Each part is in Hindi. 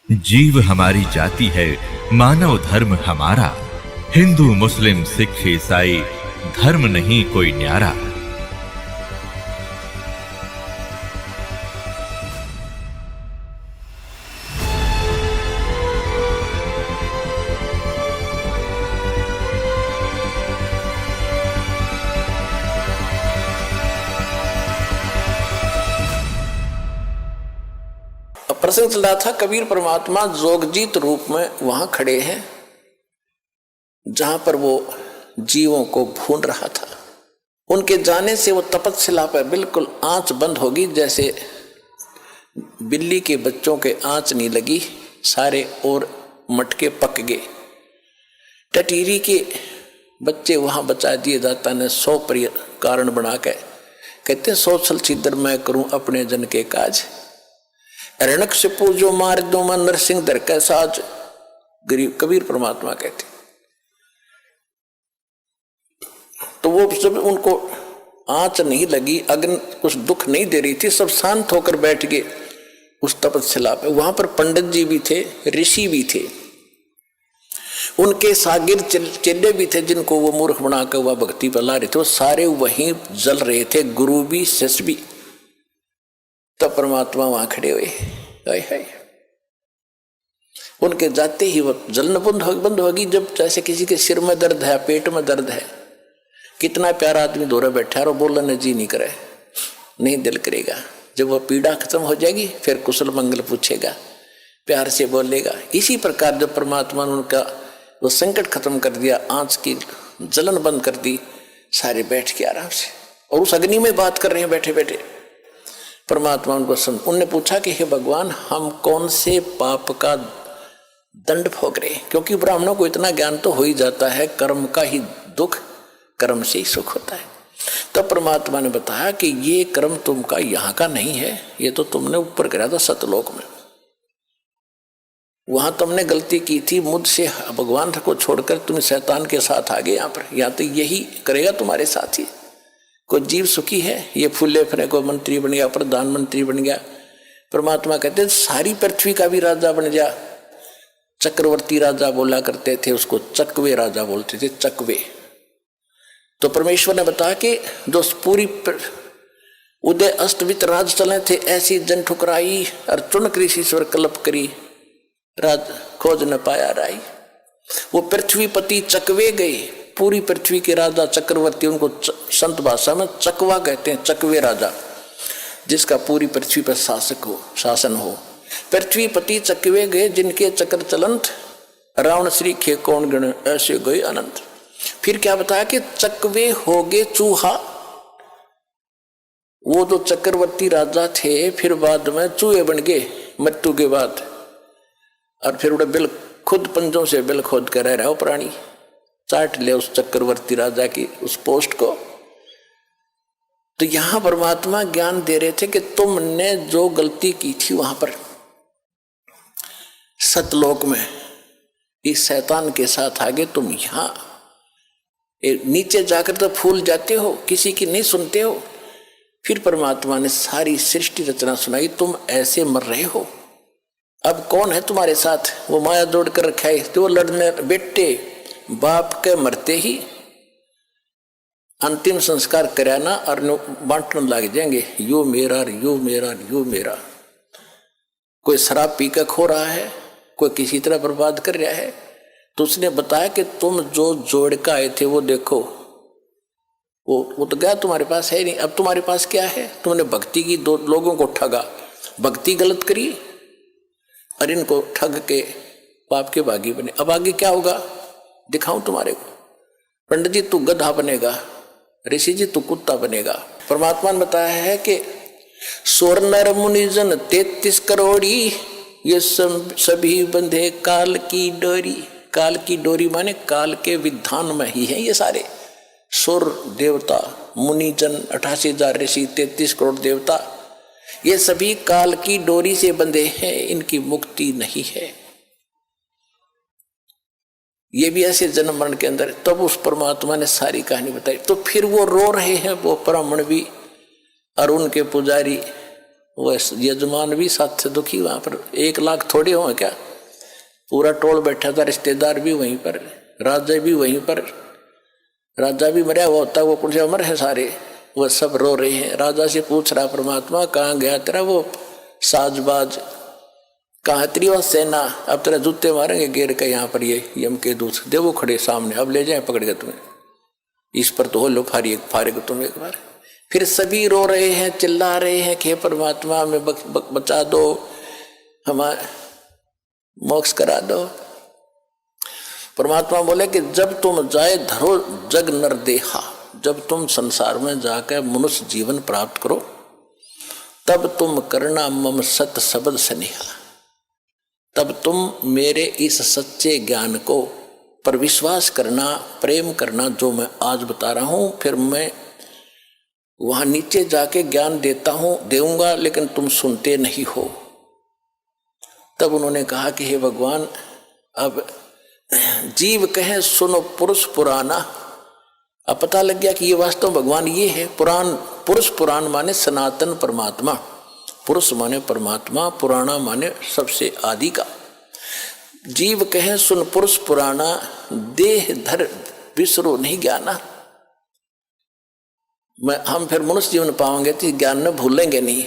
जीव हमारी जाति है, मानव धर्म हमारा। हिंदू मुस्लिम सिख ईसाई धर्म नहीं कोई न्यारा। प्रसंग चल रहा था, कबीर परमात्मा जोगजीत रूप में वहां खड़े हैं जहां पर वो जीवों को भून रहा था। उनके जाने से वो तपस्या पर बिल्कुल आंच बंद होगी, जैसे बिल्ली के बच्चों के आंच नहीं लगी, सारे और मटके पक गए। टटीरी के बच्चे वहां बचा दिए दाता ने 100 प्रिय कारण बना के कहते 100 छल छिद्र मैं करूं अपने जन के काज। रणक से पूजो मार दो मैं नरसिंह दर का साज। गरीब कबीर परमात्मा कहते। तो वो जब उनको आंच नहीं लगी, अग्नि कुछ दुख नहीं दे रही थी, सब शांत होकर बैठ गए उस तपस्या पे। वहां पर पंडित जी भी थे, ऋषि भी थे, उनके सागिर चेले भी थे जिनको वो मूर्ख बनाकर वह भक्ति पर ला रहे थे। वो सारे वहीं जल रहे थे, गुरु भी शिष्य भी। तब परमात्मा वहां खड़े हुए, हाय उनके जाते ही वो जलन बंद होगी। जब जैसे किसी के सिर में दर्द है, पेट में दर्द है, कितना प्यारा आदमी दौरा बैठा है और बोलने जी नहीं करे, नहीं दिल करेगा। जब वो पीड़ा खत्म हो जाएगी फिर कुशल मंगल पूछेगा, प्यार से बोलेगा। इसी प्रकार जब परमात्मा ने उनका वो संकट खत्म कर दिया, आंच की जलन बंद कर दी, सारे बैठ के आराम से और उस अग्नि में बात कर रहे हैं बैठे बैठे। परमात्मा उनको उनने पूछा कि हे भगवान, हम कौन से पाप का दंड भोग रहे हैं? क्योंकि ब्राह्मणों को इतना ज्ञान तो हो ही जाता है, कर्म का ही दुख, कर्म से ही सुख होता है। तब परमात्मा ने बताया कि ये कर्म तुमका यहाँ का नहीं है, ये तो तुमने ऊपर करा था सतलोक में। वहां तुमने गलती की थी, मुझसे भगवान को छोड़कर तुम शैतान के साथ आ गए। यहाँ तो यही करेगा तुम्हारे साथ ही। कोई जीव सुखी है, ये फूले फरे को मंत्री बन गया, प्रधानमंत्री बन गया। परमात्मा कहते सारी पृथ्वी का भी राजा बन जा। चक्रवर्ती राजा बोला करते थे, उसको चकवे राजा बोलते थे, चकवे। तो परमेश्वर ने बताया कि जो पूरी उदय अस्तवित राज चले थे, ऐसी जन ठुकराई और चुन कृषिश्वर कल्प करी, राज खोज न पाया राई। वो पृथ्वीपति चकवे गए, पूरी पृथ्वी के राजा चक्रवर्ती, उनको संत भाषा में चकवा कहते हैं, चकवे राजा, जिसका पूरी पृथ्वी पर शासन हो। पृथ्वीपति चकवे गए, जिनके चक्र चलंत, रावण श्री खे कौन गण, ऐसे गए अनंत। फिर क्या बताया कि चकवे हो गए चूहा। वो जो चक्रवर्ती राजा थे फिर बाद में चूहे बन गए मृत्यु के बाद, और फिर उड़े बिल खुद पंजों से बिल खोद कर रह रहा हो प्राणी, चाट ले उस चक्रवर्ती राजा की उस पोस्ट को। तो यहां परमात्मा ज्ञान दे रहे थे कि तुमने जो गलती की थी वहां पर सतलोक में इस शैतान के साथ आगे, तुम यहां नीचे जाकर तो फूल जाते हो, किसी की नहीं सुनते हो। फिर परमात्मा ने सारी सृष्टि रचना सुनाई, तुम ऐसे मर रहे हो। अब कौन है तुम्हारे साथ? वो माया जोड़ कर रखा है, तो लड़ने बेटे बाप के मरते ही अंतिम संस्कार कराना और बांटने लग जाएंगे, यो मेरा यो मेरा यो मेरा। कोई शराब पी कर खो रहा है, कोई किसी तरह बर्बाद कर रहा है। तो उसने बताया कि तुम जो जोड़ का आए थे वो देखो, वो तो गया, तुम्हारे पास है नहीं। अब तुम्हारे पास क्या है? तुमने भक्ति की, दो लोगों को ठगा, भक्ति गलत करी और इनको ठग के पाप के भागी बने। अब आगे क्या होगा दिखाऊं तुम्हारे को। पंडित जी तू गधा बनेगा, ऋषि जी तू कुत्ता बनेगा। परमात्मा ने बताया है कि सोर नर मुनिजन 33 करोड़ी, ये सभी बंधे काल की डोरी। काल की डोरी माने काल के विधान में ही है ये सारे। सुर देवता, मुनिजन, 88,000 ऋषि, 33 करोड़ देवता, ये सभी काल की डोरी से बंधे हैं, इनकी मुक्ति नहीं है। ये भी ऐसे जन्म मरण के अंदर। तब उस परमात्मा ने सारी कहानी बताई। तो फिर वो रो रहे हैं, वो ब्राह्मण भी और उनके पुजारी वो यजमान भी साथ से दुखी। वहां पर 1 लाख थोड़े हों क्या, पूरा टोल बैठा था, रिश्तेदार भी वहीं पर, राजा भी वहीं पर। राजा भी मरा हुआ होता, वो कुछ अमर है सारे, वो सब रो रहे हैं। राजा से पूछ रहा परमात्मा, कहाँ गया तेरा वो साजबाज, कहाँ तेरी वो सेना, अब तेरा जूते मारेंगे गेर के यहाँ पर, ये यम के दूत दे वो खड़े सामने, अब ले जाए पकड़ के तुम्हें, इस पर तो हो लो फारेग तुम एक बार। फिर सभी रो रहे हैं, चिल्ला रहे हैं कि परमात्मा हमें बचा दो, हमारे मोक्ष करा दो। परमात्मा बोले कि जब तुम जाए धरो जग नर देहा, जब तुम संसार में जाकर मनुष्य जीवन प्राप्त करो, तब तुम करना मम सत शब्द स्नेहा, तब तुम मेरे इस सच्चे ज्ञान को पर विश्वास करना, प्रेम करना, जो मैं आज बता रहा हूं। फिर मैं वहां नीचे जाके ज्ञान देऊंगा, लेकिन तुम सुनते नहीं हो। तब उन्होंने कहा कि हे भगवान, अब जीव कहे सुनो पुरुष पुराना। अब पता लग गया कि ये वास्तव भगवान ये है पुराण। पुरुष पुराण माने सनातन परमात्मा, पुरुष माने परमात्मा, पुराना माने सबसे आदि का। जीव कहे सुन पुरुष पुराना, देह धर विसरो नहीं ज्ञाना। हम फिर मनुष्य जीवन पाओगे तो ज्ञान में भूलेंगे नहीं।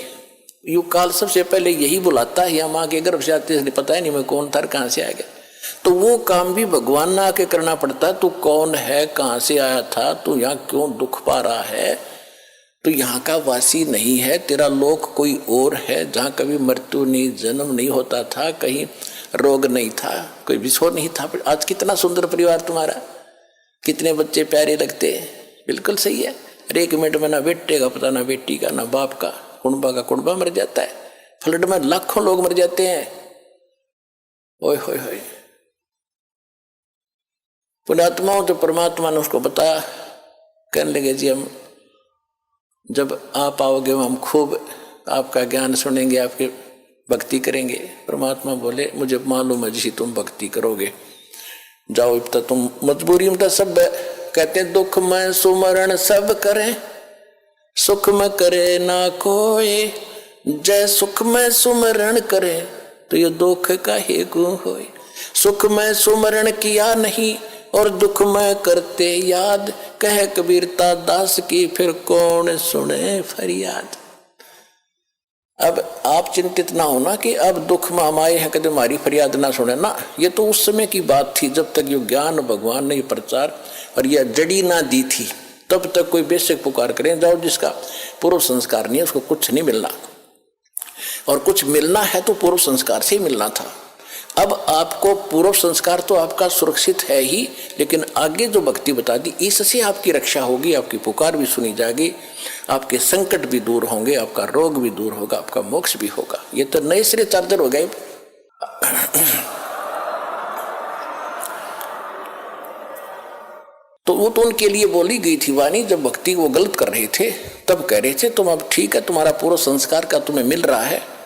युग काल सबसे पहले यही बुलाता है, या माँ के गर्भ से आते हैं, पता ही नहीं मैं कौन था, कहाँ से आ गया। तो वो काम भी भगवान ना आके करना पड़ता। तू कौन है, कहाँ से आया था, तू यहाँ क्यों दुख पा रहा है, तो यहाँ का वासी नहीं है, तेरा लोक कोई और है, जहाँ कभी मृत्यु नहीं, जन्म नहीं होता था, कहीं रोग नहीं था, कोई विषय नहीं था। आज कितना सुंदर परिवार तुम्हारा, कितने बच्चे प्यारे लगते हैं। बिल्कुल सही है। अरे 1 मिनट में ना बेटे का पता, ना बेटी का, ना बाप का, कुंबा का कुंबा मर जाता है। फ्लड में लाखों लोग मर जाते हैं। ओए होए होए। पुण्यात्माओं तो परमात्मा ने उसको बताया, कहने लगे जी हम जब आप आओगे हम खूब आपका ज्ञान सुनेंगे, आपकी भक्ति करेंगे। परमात्मा बोले मुझे मालूम है जी तुम भक्ति करोगे, जाओ अब तक तुम मजबूरी में तो सब कहते हैं दुख में सुमरण सब करें, सुख में करे ना कोई, जय सुख में सुमरण करे तो ये दुख का ही गुण होए। सुख में सुमरण किया नहीं और दुख में करते याद, कह कबीरता दास की फिर कौन सुने फरियाद। अब आप चिंतित ना होना कि अब दुख में हम आए हैं कभी हमारी फरियाद ना सुने ना। ये तो उस समय की बात थी जब तक ये ज्ञान भगवान ने प्रचार और यह जड़ी ना दी थी, तब तक कोई बेशक पुकार करें जाओ, जिसका पूर्व संस्कार नहीं है उसको कुछ नहीं मिलना, और कुछ मिलना है तो पूर्व संस्कार से ही मिलना था। अब आपको पूर्व संस्कार तो आपका सुरक्षित है ही, लेकिन आगे जो भक्ति बता दी इससे आपकी रक्षा होगी, आपकी पुकार भी सुनी जाएगी, आपके संकट भी दूर होंगे, आपका रोग भी दूर होगा, आपका मोक्ष भी होगा। ये तो नए सिरे चार्जर हो गए। तो वो तो उनके लिए बोली गई थी वाणी, जब भक्ति वो गलत कर रहे थे तब कह रहे थे तुम अब ठीक है, तुम्हारा पूर्व संस्कार का तुम्हें मिल रहा है,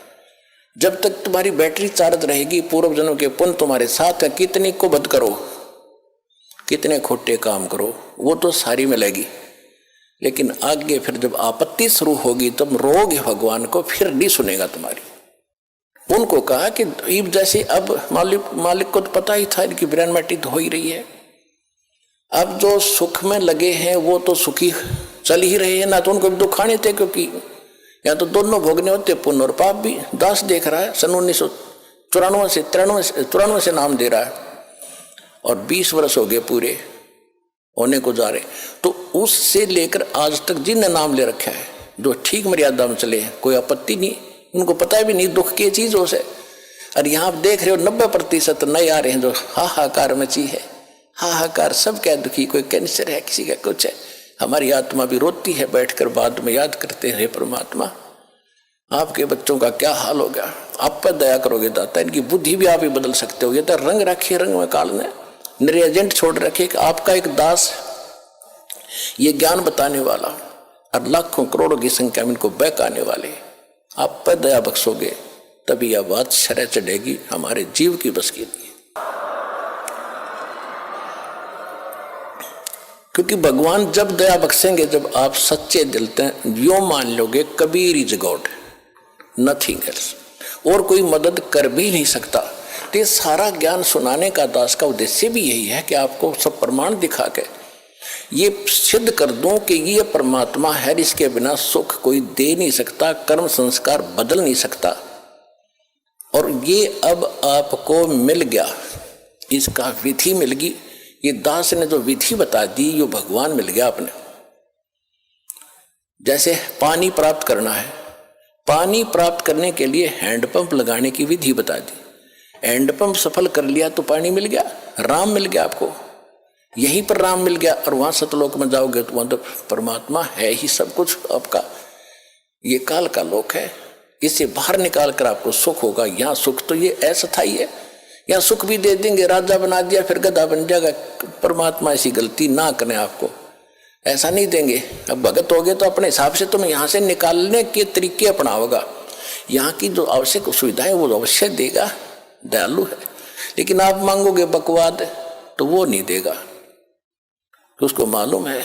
जब तक तुम्हारी बैटरी चार्ज रहेगी, पूर्व जन्म के पुण्य तुम्हारे साथ है, कितने को बद करो, कितने खोटे काम करो, वो तो सारी मिलेगी। लेकिन आगे फिर जब आपत्ति शुरू होगी तब रोगे भगवान को, फिर नहीं सुनेगा तुम्हारी। उनको कहा कि जैसे अब मालिक को तो पता ही था इनकी ब्रेन मैटी तो हो ही रही है, अब जो सुख में लगे हैं वो तो सुखी चल ही रहे हैं ना, तो उनको भी दुख आने थे, क्योंकि या तो दोनों भोगने होते, पुण्य और पाप भी। दास देख रहा है सन 1994 से नाम दे रहा है और 20 वर्ष हो गए पूरे होने को जा रहे, तो उससे लेकर आज तक जिनने नाम ले रखा है जो ठीक मर्यादा में चले हैं, कोई आपत्ति नहीं, उनको पता भी नहीं दुख की चीज हो से। और यहाँ आप देख रहे हो 90% नए आ रहे हैं जो हाहाकार मची है, हाहाकार सब क्या दुखी, कोई कैंसर है, किसी का कुछ है। हमारी आत्मा भी रोती है बैठकर, बाद में याद करते हैं परमात्मा आपके बच्चों का क्या हाल होगा, आप पर दया करोगे दाता, इनकी बुद्धि भी आप ही बदल सकते हो। ये तो रंग रखे, रंग में काल ने निरे एजेंट छोड़ रखे कि आपका एक दास ये ज्ञान बताने वाला और लाखों करोड़ों की संख्या में इनको बहकाने वाले, आप पर दया बख्शोगे तभी यह बात शरह चढ़ेगी, हमारे जीव की बस की नहीं। क्योंकि भगवान जब दया बख्शेंगे जब आप सच्चे दिल से यो मान लोगे Kabir is God, nothing else, और कोई मदद कर भी नहीं सकता। तो ये सारा ज्ञान सुनाने का दास का उद्देश्य भी यही है कि आपको सब प्रमाण दिखा के ये सिद्ध कर दूं कि ये परमात्मा है, इसके बिना सुख कोई दे नहीं सकता, कर्म संस्कार बदल नहीं सकता। और ये अब आपको मिल गया, इसका विधि मिल गई। ये दास ने जो विधि बता दी, ये भगवान मिल गया आपने। जैसे पानी प्राप्त करना है, पानी प्राप्त करने के लिए हैंडपंप लगाने की विधि बता दी। हैंडपंप सफल कर लिया तो पानी मिल गया, राम मिल गया आपको, यहीं पर राम मिल गया। और वहां सतलोक में जाओगे तो वहां तो परमात्मा है ही सब कुछ आपका। ये काल का लोक है, इससे बाहर निकाल कर आपको सुख होगा। यहाँ सुख तो ये अस्थायी है, यहाँ सुख भी दे देंगे, राजा बना दिया फिर गधा बन जाएगा। परमात्मा ऐसी गलती ना करें, आपको ऐसा नहीं देंगे। अब भगत हो गए तो अपने हिसाब से तुम्हें यहाँ से निकालने के तरीके अपनाओगा। यहाँ की जो आवश्यक सुविधाएं वो अवश्य देगा, दयालु है। लेकिन आप मांगोगे बकवाद तो वो नहीं देगा, तो उसको मालूम है।